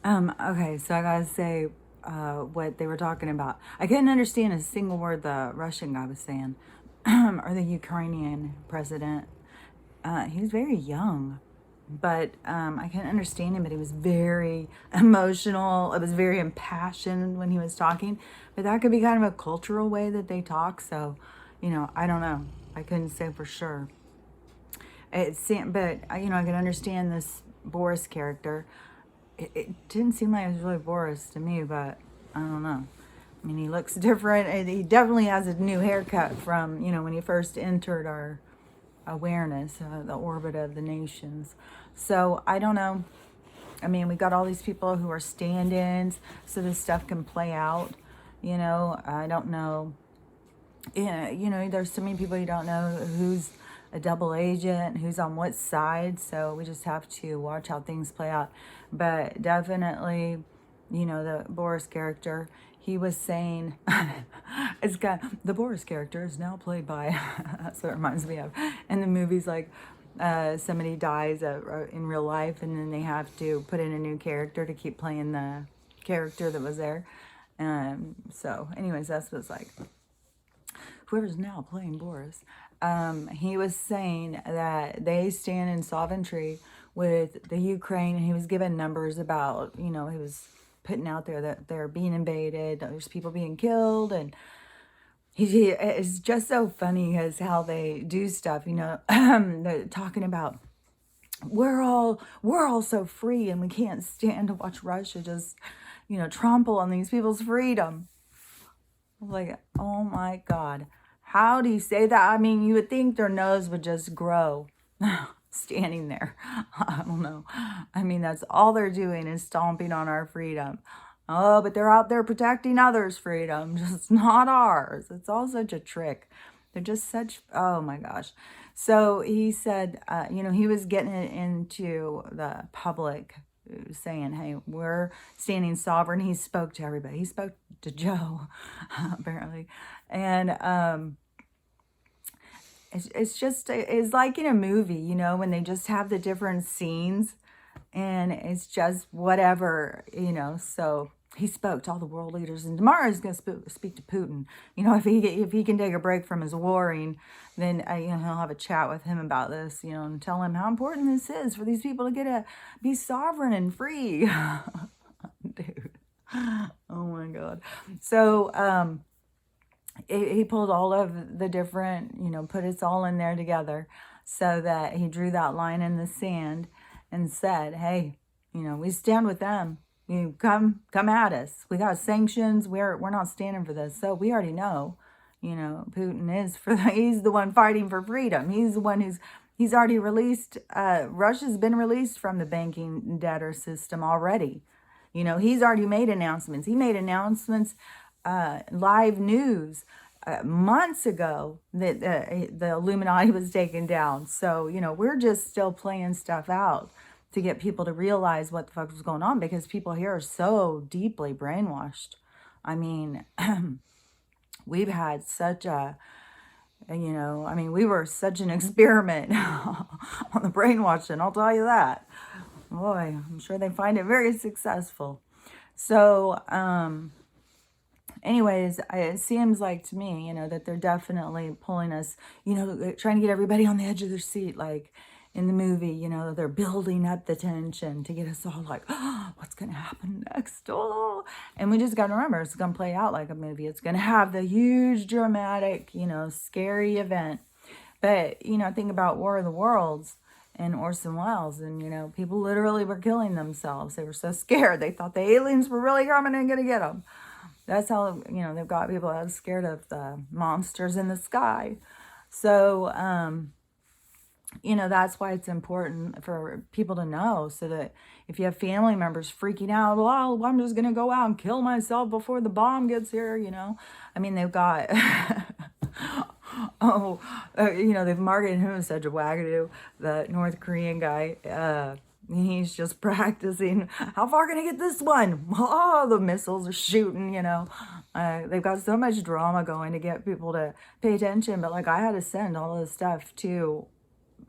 Okay, so I gotta say, what they were talking about. I couldn't understand a single word the Russian guy was saying, or the Ukrainian president. He was very young, but I couldn't understand him. But he was very emotional. It was very impassioned when he was talking. But that could be kind of a cultural way that they talk. So, I don't know. I couldn't say for sure. But I can understand this Boris character. It didn't seem like it was really Boris to me, but I don't know. I mean, he looks different. And he definitely has a new haircut from, when he first entered our awareness, the orbit of the nations. So I don't know. I mean, we got all these people who are stand ins, so this stuff can play out. I don't know. Yeah, there's so many people you don't know who's a double agent, who's on what side. So we just have to watch how things play out. But definitely, the Boris character, he was saying, the Boris character is now played by, that's what it reminds me of. And the movies, like, somebody dies in real life, and then they have to put in a new character to keep playing the character that was there. So, anyways, that's what it's like. Whoever's now playing Boris, he was saying that they stand in sovereignty with the Ukraine, and he was given numbers about, he was putting out there that they're being invaded, there's people being killed, and it's just so funny because how they do stuff, they're talking about we're all so free, and we can't stand to watch Russia just, trample on these people's freedom. Like, oh my God. How do you say that? I mean, you would think their nose would just grow standing there. I don't know. I mean, that's all they're doing is stomping on our freedom. Oh, but they're out there protecting others' freedom, just not ours. It's all such a trick. They're just such, oh my gosh. So he said, he was getting it into the public, saying, hey, we're standing sovereign. He spoke to everybody. He spoke to Joe, apparently. And it's like in a movie, when they just have the different scenes and it's just whatever, so he spoke to all the world leaders, and tomorrow he's going to speak to Putin. If he can take a break from his warring, then he'll have a chat with him about this, and tell him how important this is for these people to get to be sovereign and free. Dude, oh my God. So he pulled all of the different, put us all in there together, so that he drew that line in the sand and said, hey, we stand with them. You come at us. We got sanctions. We're not standing for this. So we already know, Putin is he's the one fighting for freedom. He's the one he's already released. Russia's been released from the banking debtor system already. He's already made announcements. He made announcements, live news, months ago, that the Illuminati was taken down. So, we're just still playing stuff out to get people to realize what the fuck was going on, because people here are so deeply brainwashed. I mean, we've had such we were such an experiment on the brainwashing, I'll tell you that. Boy, I'm sure they find it very successful. So, anyways, it seems like to me, that they're definitely pulling us, trying to get everybody on the edge of their seat, like in the movie, they're building up the tension to get us all like, oh, what's going to happen next? Oh, and we just got to remember, it's going to play out like a movie. It's going to have the huge, dramatic, scary event. But, think about War of the Worlds and Orson Welles, and, people literally were killing themselves. They were so scared. They thought the aliens were really coming and going to get them. That's how, they've got people that are scared of the monsters in the sky. So, that's why it's important for people to know, so that if you have family members freaking out, well, I'm just going to go out and kill myself before the bomb gets here, I mean, they've got, they've marketed him as such a wagadoo, the North Korean guy. He's just practicing. How far can I get this one? Oh, the missiles are shooting, They've got so much drama going to get people to pay attention. But, like, I had to send all this stuff to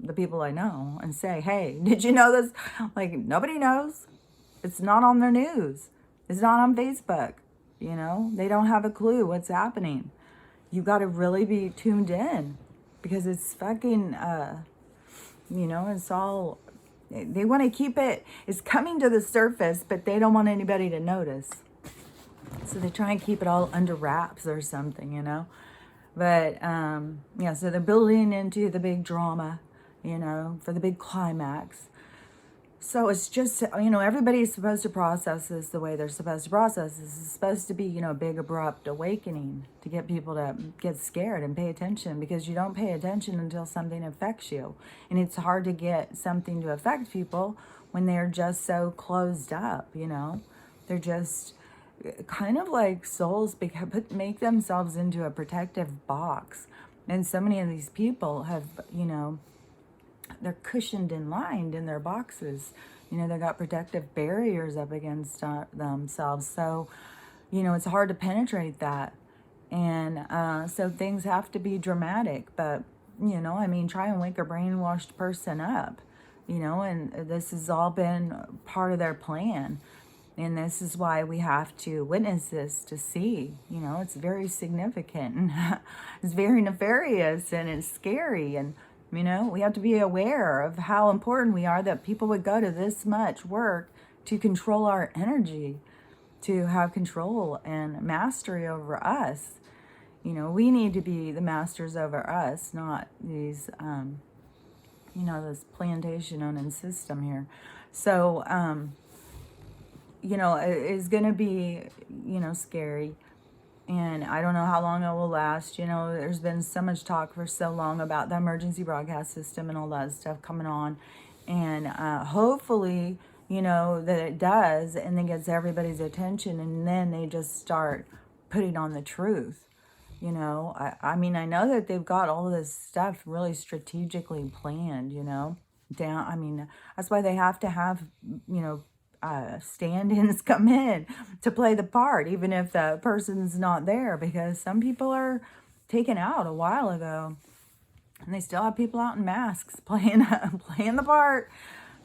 the people I know and say, hey, did you know this? Like, nobody knows. It's not on their news. It's not on Facebook. You know, they don't have a clue what's happening. You got to really be tuned in because it's fucking, you know, it's all, they want to keep it, it's coming to the surface, but they don't want anybody to notice. So they try and keep it all under wraps or something, you know. But, yeah, so they're building into the big drama, you know, for the big climax. So it's just, you know, everybody's supposed to process this the way they're supposed to process this. It's supposed to be, you know, a big abrupt awakening to get people to get scared and pay attention, because you don't pay attention until something affects you. And it's hard to get something to affect people when they're just so closed up, you know. They're just kind of like souls make themselves into a protective box. And so many of these people have, you know, they're cushioned and lined in their boxes. You know, they got protective barriers up against themselves. So, you know, it's hard to penetrate that. And so things have to be dramatic. But, you know, I mean, try and wake a brainwashed person up, you know, and this has all been part of their plan. And this is why we have to witness this to see, you know, it's very significant and it's very nefarious and it's scary. And, you know, we have to be aware of how important we are, that people would go to this much work to control our energy, to have control and mastery over us. You know, we need to be the masters over us, not these, you know, this plantation owning system here. So, you know, it's going to be, you know, scary. And I don't know how long it will last. You know, there's been so much talk for so long about the emergency broadcast system and all that stuff coming on. And hopefully, you know, that it does and then gets everybody's attention. And then they just start putting on the truth. You know, I mean, I know that they've got all this stuff really strategically planned, you know, down. I mean, that's why they have to have, you know, stand-ins come in to play the part, even if the person's not there, because some people are taken out a while ago and they still have people out in masks playing playing the part.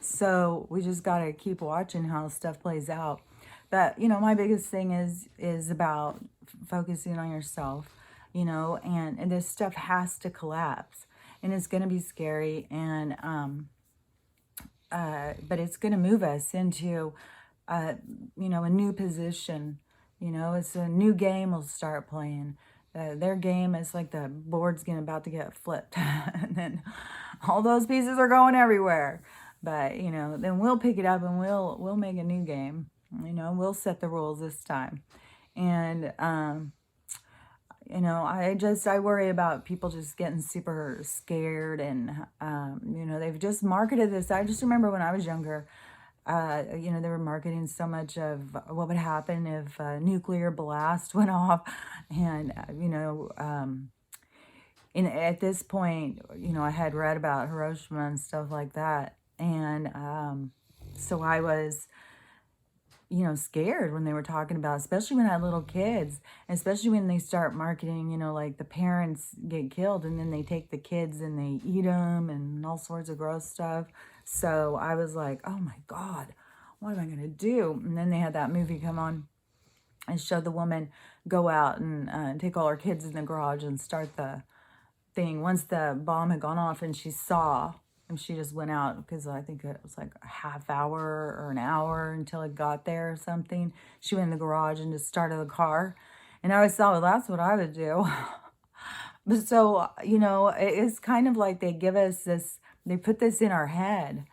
So we just got to keep watching how stuff plays out. But, you know, my biggest thing is about focusing on yourself, you know, and this stuff has to collapse, and it's going to be scary. And but it's going to move us into, you know, a new position. You know, it's a new game we'll start playing. Their game is like the board's about to get flipped. And then all those pieces are going everywhere. But, you know, then we'll pick it up and we'll make a new game. You know, we'll set the rules this time. And, you know, I worry about people just getting super scared. And, you know, they've just marketed this. I just remember when I was younger, you know, they were marketing so much of what would happen if a nuclear blast went off. And, you know, at this point, you know, I had read about Hiroshima and stuff like that. And so I was, you know, scared when they were talking about, especially when I had little kids, especially when they start marketing, you know, like the parents get killed and then they take the kids and they eat them and all sorts of gross stuff. So I was like, oh my God, what am I going to do? And then they had that movie come on and show the woman go out and take all her kids in the garage and start the thing. Once the bomb had gone off and she saw, and she just went out, because I think it was like a half hour or an hour until it got there or something. She went in the garage and just started the car. And I always thought, well, that's what I would do. But so, you know, it's kind of like they give us this, they put this in our head.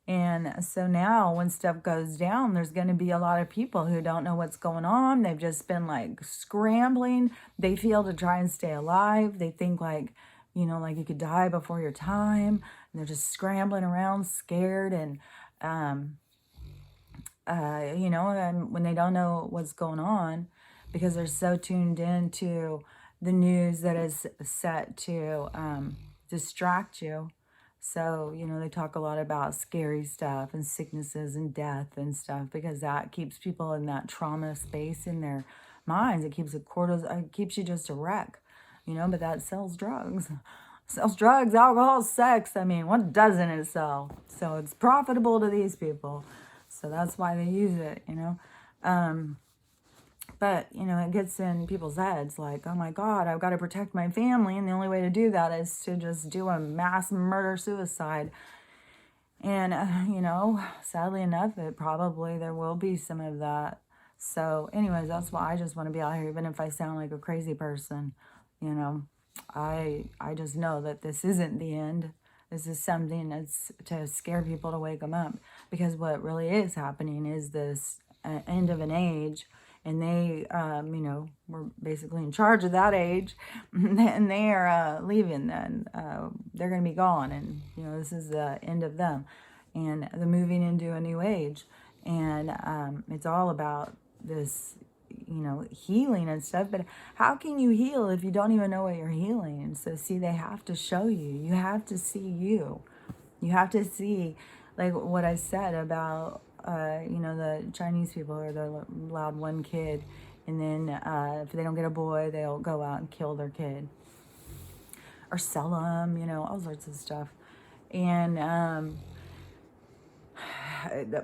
And so now when stuff goes down, there's going to be a lot of people who don't know what's going on. They've just been like scrambling. They feel to try and stay alive. They think like, you know, like you could die before your time. And they're just scrambling around, scared. And, you know, and when they don't know what's going on, because they're so tuned into the news that is set to distract you. So, you know, they talk a lot about scary stuff and sicknesses and death and stuff, because that keeps people in that trauma space in their minds. It keeps it keeps you just a wreck, you know, but that sells drugs. Sells drugs, alcohol, sex. I mean, what doesn't it sell? So it's profitable to these people. So that's why they use it, you know. But, you know, it gets in people's heads like, oh my God, I've got to protect my family. And the only way to do that is to just do a mass murder suicide. And, you know, sadly enough, there will be some of that. So, anyways, that's why I just want to be out here, even if I sound like a crazy person. You know, I just know that this isn't the end. This is something that's to scare people to wake them up, because what really is happening is this end of an age, and they, you know, were basically in charge of that age, and they are leaving. Then they're going to be gone, and you know, this is the end of them, and they're moving into a new age, and it's all about this, you know, healing and stuff. But how can you heal if you don't even know what you're healing? And so, see, they have to show you. You have to see you. You have to see, like what I said about, you know, the Chinese people, or they're allowed one kid, and then if they don't get a boy, they'll go out and kill their kid or sell them, you know, all sorts of stuff. And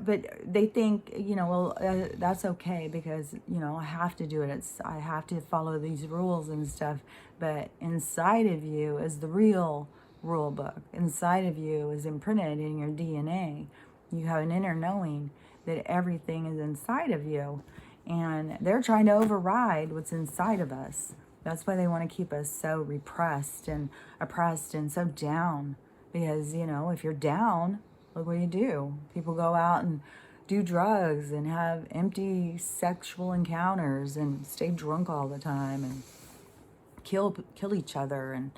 but they think, you know, well, that's okay, because, you know, I have to do it. I have to follow these rules and stuff. But inside of you is the real rule book. Inside of you is imprinted in your DNA. You have an inner knowing that everything is inside of you. And they're trying to override what's inside of us. That's why they want to keep us so repressed and oppressed and so down. Because, you know, if you're down, look what you do. People go out and do drugs and have empty sexual encounters and stay drunk all the time and kill each other and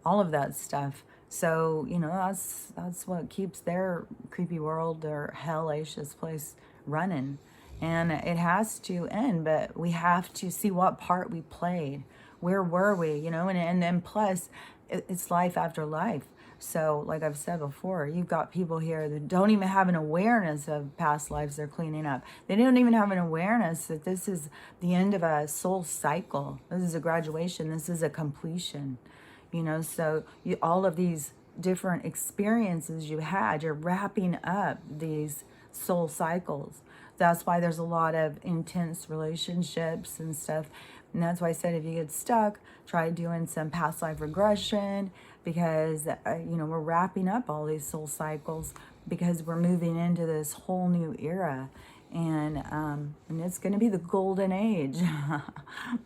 all of that stuff. So, you know, that's what keeps their creepy world, their hellacious place running. And it has to end, but we have to see what part we played. Where were we, you know? And then plus, it's life after life. So, like I've said before, you've got people here that don't even have an awareness of past lives they're cleaning up. They don't even have an awareness that this is the end of a soul cycle. This is a graduation. This is a completion. You know, so all of these different experiences you had, you're wrapping up these soul cycles. That's why there's a lot of intense relationships and stuff. And that's why I said, if you get stuck, try doing some past life regression, because, you know, we're wrapping up all these soul cycles, because we're moving into this whole new era. And it's going to be the golden age.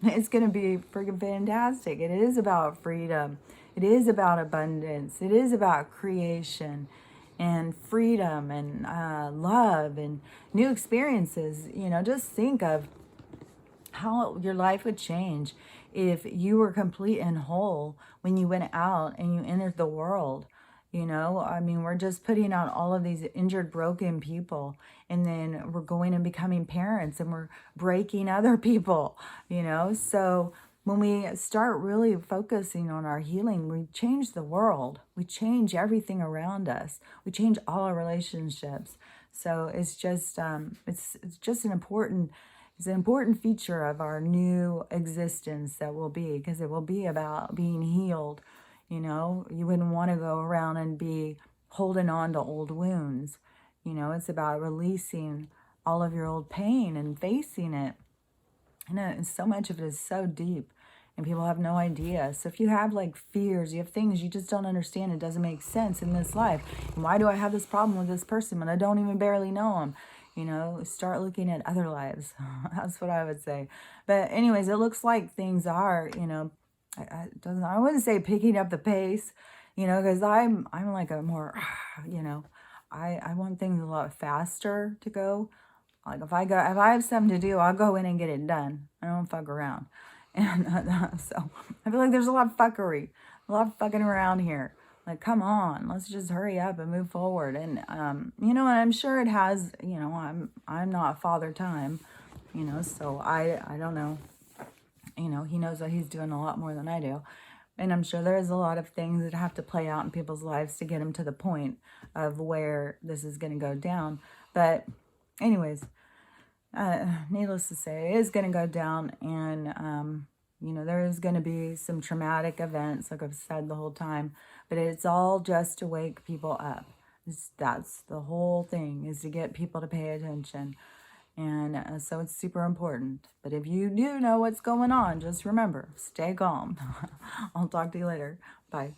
It's going to be freaking fantastic. It is about freedom. It is about abundance. It is about creation and freedom and love and new experiences. You know, just think of how your life would change if you were complete and whole when you went out and you entered the world. You know, I mean, we're just putting out all of these injured, broken people, and then we're going and becoming parents, and we're breaking other people, you know. So when we start really focusing on our healing, we change the world. We change everything around us. We change all our relationships. So it's just it's just an important feature of our new existence that will be, because it will be about being healed. You know, you wouldn't want to go around and be holding on to old wounds. You know, it's about releasing all of your old pain and facing it. And so much of it is so deep, and people have no idea. So if you have like fears, you have things you just don't understand, it doesn't make sense in this life. And why do I have this problem with this person when I don't even barely know them? You know, start looking at other lives. That's what I would say. But anyways, it looks like things are, you know, I wouldn't say picking up the pace, you know, because I'm like a more, you know, I want things a lot faster to go. Like if I have something to do, I'll go in and get it done. I don't fuck around. And so I feel like there's a lot of fuckery, a lot of fucking around here. Like, come on, let's just hurry up and move forward. And you know, and I'm sure it has, you know, I'm not Father Time, you know, so I don't know. You know, he knows that he's doing a lot more than I do. And I'm sure there's a lot of things that have to play out in people's lives to get them to the point of where this is going to go down. But anyways, needless to say, it is going to go down. And, you know, there is going to be some traumatic events, like I've said the whole time. But it's all just to wake people up. That's the whole thing, is to get people to pay attention. And so it's super important. But if you do know what's going on, just remember, stay calm. I'll talk to you later. Bye.